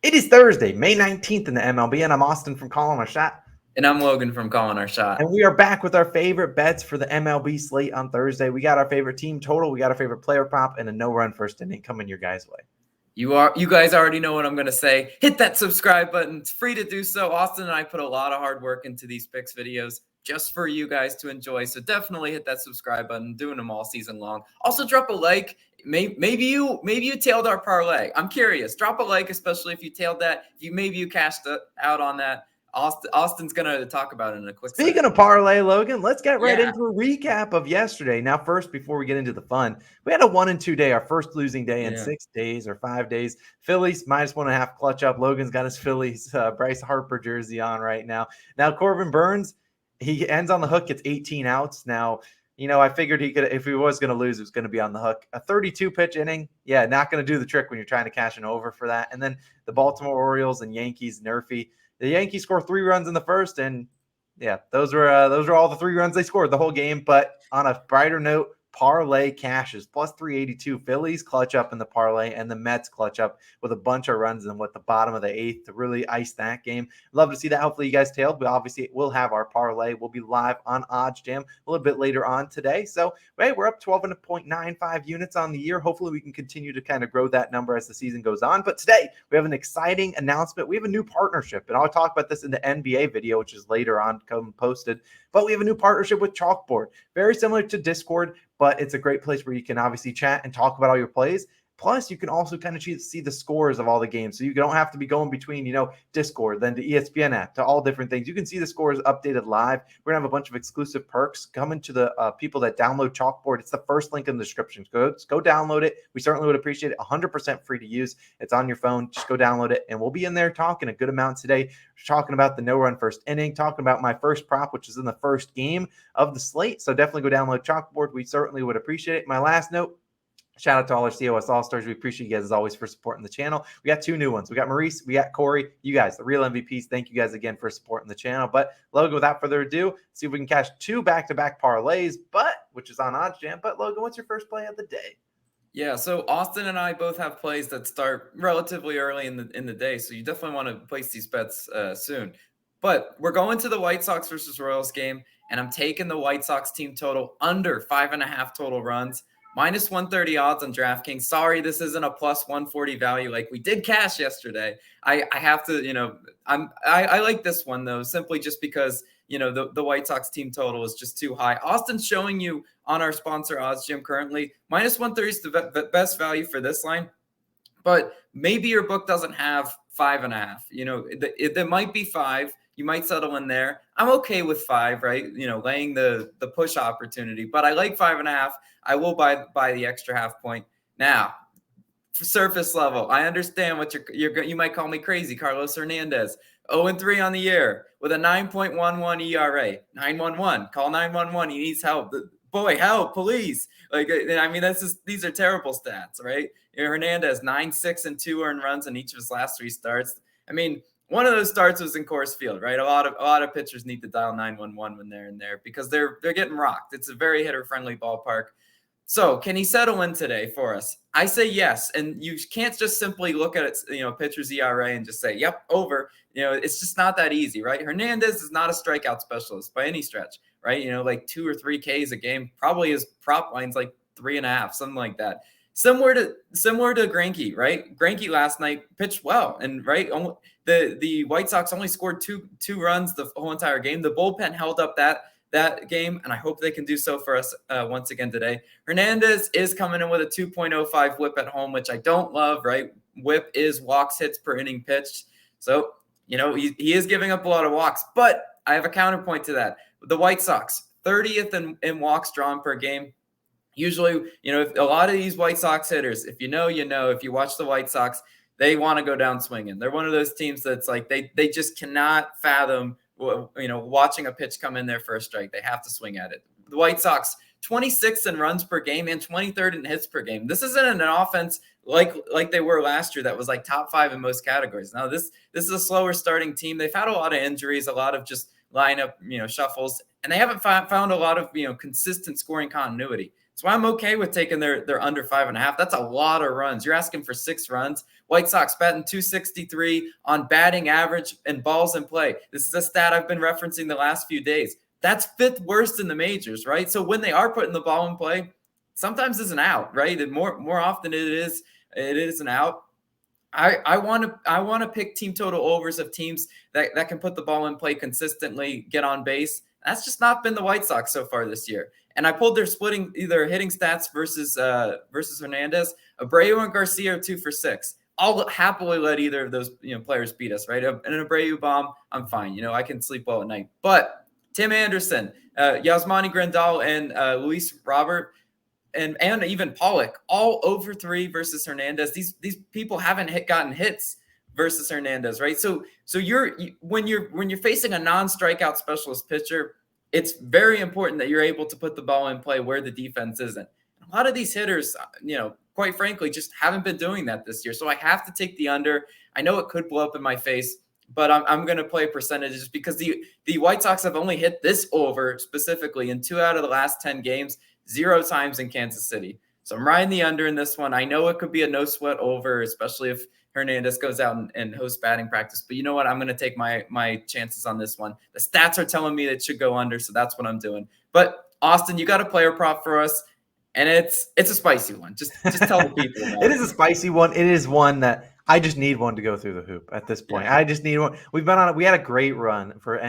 It is Thursday, May 19th in the MLB, and I'm Austin from Calling Our Shot. And I'm Logan from Calling Our Shot. And we are back with our favorite bets for the MLB slate on Thursday. We got our favorite team total, we got our favorite player prop, and a no-run first inning coming your guys' way. You guys already know what I'm going to say. Hit that subscribe button. It's free to do so. Austin and I put a lot of hard work into these picks videos just for you guys to enjoy. So definitely hit that subscribe button. Doing them all season long. Also drop a like. Maybe you tailed our parlay. I'm curious. Drop a like, especially if you tailed that. Maybe you cashed out on that. Austin's going to talk about it in a quick Speaking second. of parlay, Logan, let's get right into a recap of yesterday. Now, first, before we get into the fun, we had a 1-2 day, our first losing day in 6 days or 5 days. Phillies -1.5 clutch up. Logan's got his Phillies Bryce Harper jersey on right now. Now, Corbin Burns, he ends on the hook, gets 18 outs. Now, I figured he could, if he was going to lose, it was going to be on the hook. A 32-pitch inning, not going to do the trick when you're trying to cash an over for that. And then the Baltimore Orioles and Yankees, NRFI. The Yankees score 3 runs in the first, and those were all the 3 runs they scored the whole game. But on a brighter note, parlay cashes +382. Phillies clutch up in the parlay, and the Mets clutch up with a bunch of runs in the bottom of the 8th to really ice that game. Love to see that. Hopefully you guys tailed. We obviously will have our parlay. We'll be live on OddsJam a little bit later on today. So we're up 12.95 units on the year. Hopefully we can continue to kind of grow that number as the season goes on. But today we have an exciting announcement. We have a new partnership, and I'll talk about this in the NBA video, which is later on posted. But we have a new partnership with Chalkboard, very similar to Discord, but it's a great place where you can obviously chat and talk about all your plays. Plus, you can also kind of see the scores of all the games. So you don't have to be going between, Discord, then the ESPN app, to all different things. You can see the scores updated live. We're going to have a bunch of exclusive perks coming to the people that download Chalkboard. It's the first link in the description. Go download it. We certainly would appreciate it. 100% free to use. It's on your phone. Just go download it. And we'll be in there talking a good amount today. We're talking about the no-run first inning, talking about my first prop, which is in the first game of the slate. So definitely go download Chalkboard. We certainly would appreciate it. My last note, shout out to all our COS All-Stars. We appreciate you guys as always for supporting the channel. We got 2 new ones. We got Maurice, we got Corey. You guys, the real MVPs. Thank you guys again for supporting the channel. But Logan, without further ado, see if we can cash 2 back-to-back parlays, which is on OddsJam. But Logan, what's your first play of the day? Yeah, so Austin and I both have plays that start relatively early in the day, so you definitely want to place these bets soon. But we're going to the White Sox versus Royals game, and I'm taking the White Sox team total under 5.5 total runs. -130 odds on DraftKings. Sorry, this isn't a +140 value like we did cash yesterday. I have to, I like this one though, simply just because the White Sox team total is just too high. Austin's showing you on our sponsor OddsJam currently -130 is the best value for this line, but maybe your book doesn't have 5.5. There might be 5. You might settle in there. I'm okay with 5, right? Laying the push opportunity, but I like 5.5. I will buy the extra half point. Now, for surface level, I understand what you might call me crazy. Carlos Hernandez, 0-3 on the year with a 9.11 ERA. 911. Call 911. He needs help. Boy, help, police. These are terrible stats, right? Hernandez, 9-6 and 2 earned runs in each of his last 3 starts. One of those starts was in Coors Field, right? A lot of pitchers need to dial 911 when they're in there because they're getting rocked. It's a very hitter-friendly ballpark. So can he settle in today for us? I say yes. And you can't just simply look at it, pitcher's ERA and just say, yep, over. It's just not that easy, right? Hernandez is not a strikeout specialist by any stretch, right? Like 2 or 3 Ks a game. Probably his prop line's like 3.5, something like that. Similar to Greinke, right? Greinke last night pitched well, and right, the White Sox only scored two runs the whole entire game. The bullpen held up that game, and I hope they can do so for us once again today. Hernandez is coming in with a 2.05 WHIP at home, which I don't love, right? WHIP is walks, hits per inning pitched. So, he is giving up a lot of walks, but I have a counterpoint to that. The White Sox, 30th in walks drawn per game. Usually, if a lot of these White Sox hitters, if you know, if you watch the White Sox, they want to go down swinging. They're one of those teams that's like they just cannot fathom, watching a pitch come in there for a strike. They have to swing at it. The White Sox, 26th in runs per game and 23rd in hits per game. This isn't an offense like they were last year that was like top 5 in most categories. Now, this is a slower starting team. They've had a lot of injuries, a lot of just lineup, shuffles, and they haven't found a lot of, consistent scoring continuity. So I'm okay with taking their under 5.5. That's a lot of runs. You're asking for 6 runs. White Sox batting .263 on batting average and balls in play. This is a stat I've been referencing the last few days. That's 5th worst in the majors, right? So when they are putting the ball in play, sometimes it's an out, right? And more often it is an out. I want to pick team total overs of teams that can put the ball in play consistently, get on base. That's just not been the White Sox so far this year. And I pulled their splitting either hitting stats versus Hernandez. Abreu and Garcia are 2 for 6. I'll happily let either of those players beat us, right? An Abreu bomb, I'm fine. I can sleep well at night. But Tim Anderson, Yasmani Grandal, and Luis Robert, and even Pollock, all over 3 versus Hernandez. These people haven't gotten hits versus Hernandez, right? So when you're facing a non-strikeout specialist pitcher, it's very important that you're able to put the ball in play where the defense isn't. A lot of these hitters, quite frankly, just haven't been doing that this year. So I have to take the under. I know it could blow up in my face, but I'm going to play percentages because the White Sox have only hit this over specifically in 2 out of the last 10 games, 0 times in Kansas City. So I'm riding the under in this one. I know it could be a no sweat over, especially if Hernandez goes out and hosts batting practice. But you know what? I'm going to take my chances on this one. The stats are telling me it should go under, so that's what I'm doing. But Austin, you got a player prop for us, and it's a spicy one. Just tell the people about it. It is a spicy one. It is one that I just need one to go through the hoop at this point. Yeah. I just need one. We had a great run for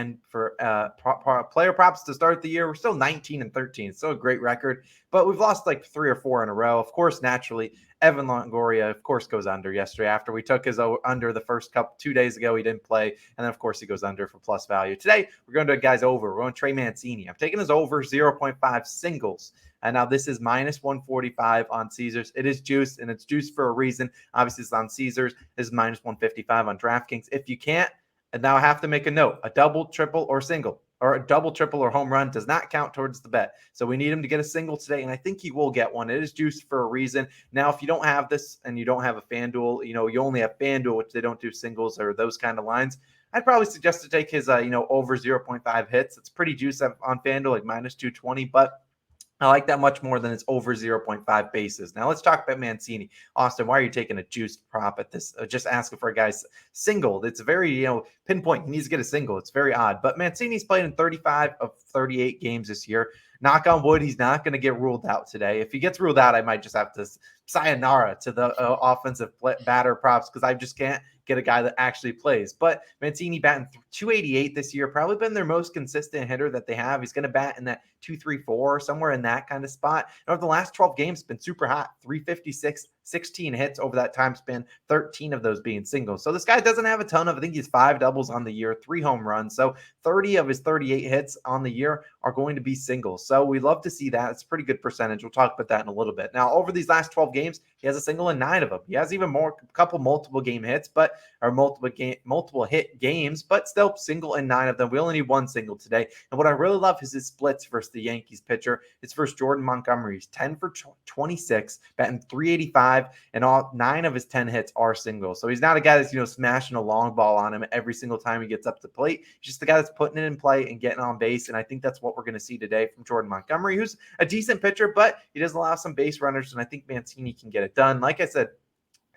player props to start the year. We're still 19-13. It's still a great record, but we've lost like 3 or 4 in a row. Of course, naturally, Evan Longoria, of course, goes under yesterday after we took his under the first 2 days ago. He didn't play. And then, of course, he goes under for plus value. Today, we're going to a guy's over. We're on Trey Mancini. I'm taking his over 0.5 singles. And now this is minus 145 on Caesars. It is juiced, and it's juiced for a reason. Obviously, it's on Caesars. This is minus 155 on DraftKings. If you can't, and now I have to make a note, a double, triple, or single, or a double, triple, or home run does not count towards the bet. So we need him to get a single today, and I think he will get one. It is juiced for a reason. Now, if you don't have this and you don't have a FanDuel, you only have FanDuel, which they don't do singles or those kind of lines, I'd probably suggest to take his, over 0.5 hits. It's pretty juiced on FanDuel, like minus 220, but I like that much more than it's over 0.5 bases. Now let's talk about Mancini. Austin, why are you taking a juiced prop at this? Just asking for a guy's single. It's very, pinpoint. He needs to get a single. It's very odd. But Mancini's played in 35 of 38 games this year. Knock on wood, he's not going to get ruled out today. If he gets ruled out, I might just have to sayonara to the offensive batter props because I just can't get a guy that actually plays. But Mancini batting 288 this year, probably been their most consistent hitter that they have. He's going to bat in that 234, somewhere in that kind of spot. And over the last 12 games, been super hot, 356, 16 hits over that time span, 13 of those being singles. So this guy doesn't have a ton of, I think he's 5 doubles on the year, 3 home runs. So 30 of his 38 hits on the year are going to be singles. So we love to see that. It's a pretty good percentage. We'll talk about that in a little bit. Now, over these last 12 games, he has a single in 9 of them. He has even more, couple multiple game hits, or multiple hit games, but still single in 9 of them. We only need 1 single today. And what I really love is his splits versus the Yankees pitcher. It's versus Jordan Montgomery. He's 10 for 26, batting 385, and all 9 of his 10 hits are singles. So he's not a guy that's, smashing a long ball on him every single time he gets up to plate. He's just the guy that's putting it in play and getting on base. And I think that's what we're going to see today from Jordan Montgomery, who's a decent pitcher, but he does allow some base runners. And I think Mancini can get it done. Like I said,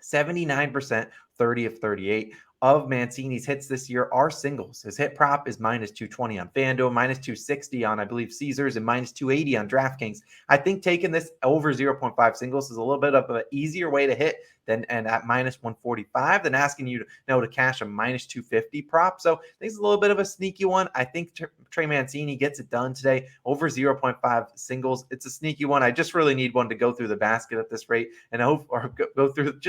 79%, 30 of 38 of Mancini's hits this year are singles. His hit prop is minus 220 on FanDuel, minus 260 on, I believe, Caesars, and minus 280 on DraftKings. I think taking this over 0.5 singles is a little bit of an easier way to hit and at minus 145 than asking you to cash a minus 250 prop. So I think it's a little bit of a sneaky one. I think Trey Mancini gets it done today over 0.5 singles. It's a sneaky one. I just really need one to go through the basket at this rate and go through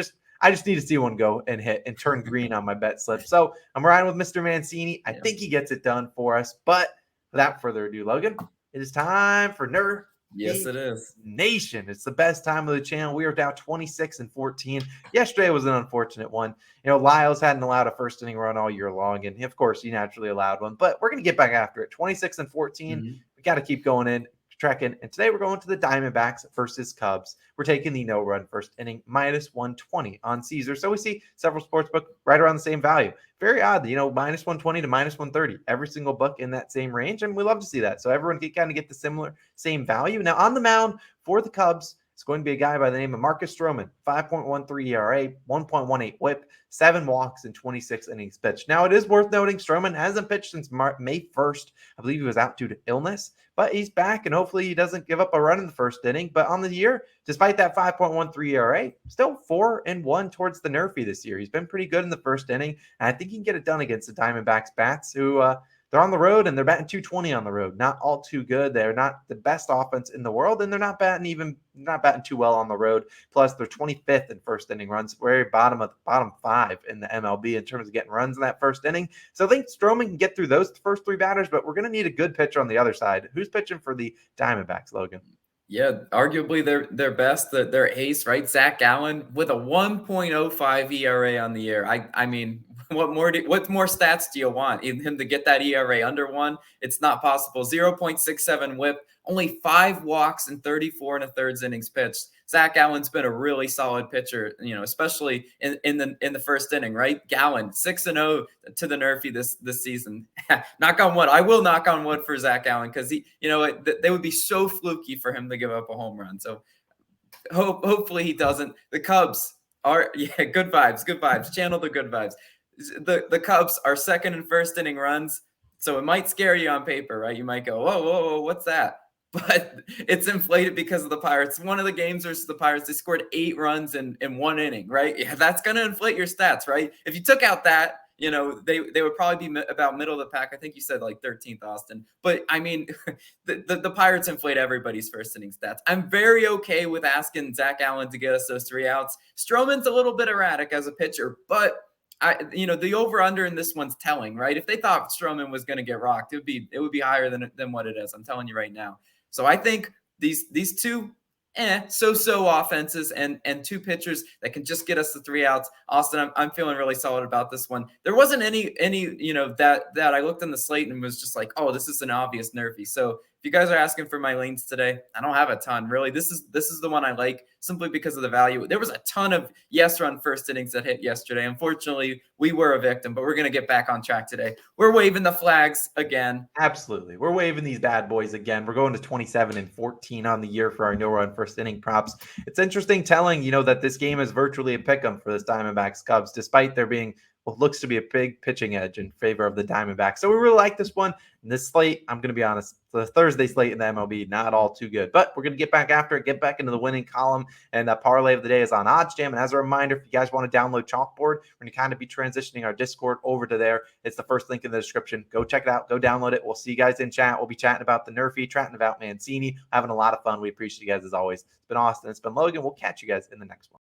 I just need to see one go and hit and turn green on my bet slip. So I'm riding with Mr. Mancini. I think he gets it done for us. But without further ado, Logan, it is time for NRFI. Yes, it is. Nation. It's the best time of the channel. We are down 26-14. Yesterday was an unfortunate one. Lyles hadn't allowed a first inning run all year long. And of course, he naturally allowed one. But we're going to get back after it. 26-14. We got to keep going in. trekking. And today we're going to the Diamondbacks versus Cubs. We're taking the no-run first inning minus 120 on Caesar. So we see several sportsbook right around the same value. Very odd, minus 120 to minus 130. Every single book in that same range, and we love to see that. So everyone can kind of get the same value. Now on the mound for the Cubs, it's going to be a guy by the name of Marcus Stroman, 5.13 ERA, 1.18 whip, 7 walks, and 26 innings pitched. Now, it is worth noting Stroman hasn't pitched since May 1st. I believe he was out due to illness, but he's back, and hopefully he doesn't give up a run in the first inning. But on the year, despite that 5.13 ERA, still 4-1 towards the NRFI this year. He's been pretty good in the first inning, and I think he can get it done against the Diamondbacks bats, who they're on the road and they're batting 220 on the road. Not all too good. They're not the best offense in the world, and they're not batting too well on the road. Plus, they're 25th in first inning runs, very bottom 5 in the MLB in terms of getting runs in that first inning. So I think Stroman can get through those first 3 batters, but we're going to need a good pitcher on the other side. Who's pitching for the Diamondbacks, Logan? Yeah, arguably their best, their ace, right? Zach Gallen with a 1.05 ERA on the year. I mean, what more stats do you want? Him to get that ERA under 1? It's not possible. 0.67 whip, only 5 walks and 34 1/3 innings pitched. Zach Gallen's been a really solid pitcher, especially in the first inning, right? Gallen 6-0 to the NRFI this season. Knock on wood. I will knock on wood for Zach Gallen because they would be so fluky for him to give up a home run. So hopefully he doesn't. The Cubs are good vibes. Channel the good vibes. The Cubs are second and first inning runs, so it might scare you on paper, right? You might go, whoa, what's that? But it's inflated because of the Pirates. One of the games versus the Pirates, they scored 8 runs in 1 inning, right? Yeah, that's going to inflate your stats, right? If you took out that, they would probably be about middle of the pack. I think you said like 13th, Austin. But I mean, the Pirates inflate everybody's first inning stats. I'm very okay with asking Zach Gallen to get us those 3 outs. Stroman's a little bit erratic as a pitcher, but the over/under in this one's telling, right? If they thought Stroman was going to get rocked, it would be higher than what it is. I'm telling you right now. So I think these 2 so-so offenses and 2 pitchers that can just get us the 3 outs. Austin, I'm feeling really solid about this one. There wasn't any that I looked in the slate and was just like, oh, this is an obvious NRFI. So if you guys are asking for my leans today, I don't have a ton really. This is the one I like simply because of the value. There was a ton of yes run first innings that hit yesterday. Unfortunately, we were a victim, but we're going to get back on track today. We're waving the flags again. Absolutely. We're waving these bad boys again. We're going to 27-14 on the year for our no run first inning props. It's interesting telling, that this game is virtually a pick 'em for this Diamondbacks Cubs, despite there being what looks to be a big pitching edge in favor of the Diamondbacks. So we really like this one. And this slate, I'm going to be honest, the Thursday slate in the MLB, not all too good. But we're going to get back after it, get back into the winning column. And the parlay of the day is on OddsJam. And as a reminder, if you guys want to download Chalkboard, we're going to kind of be transitioning our Discord over to there. It's the first link in the description. Go check it out. Go download it. We'll see you guys in chat. We'll be chatting about the NRFI, chatting about Mancini, having a lot of fun. We appreciate you guys as always. It's been Austin. It's been Logan. We'll catch you guys in the next one.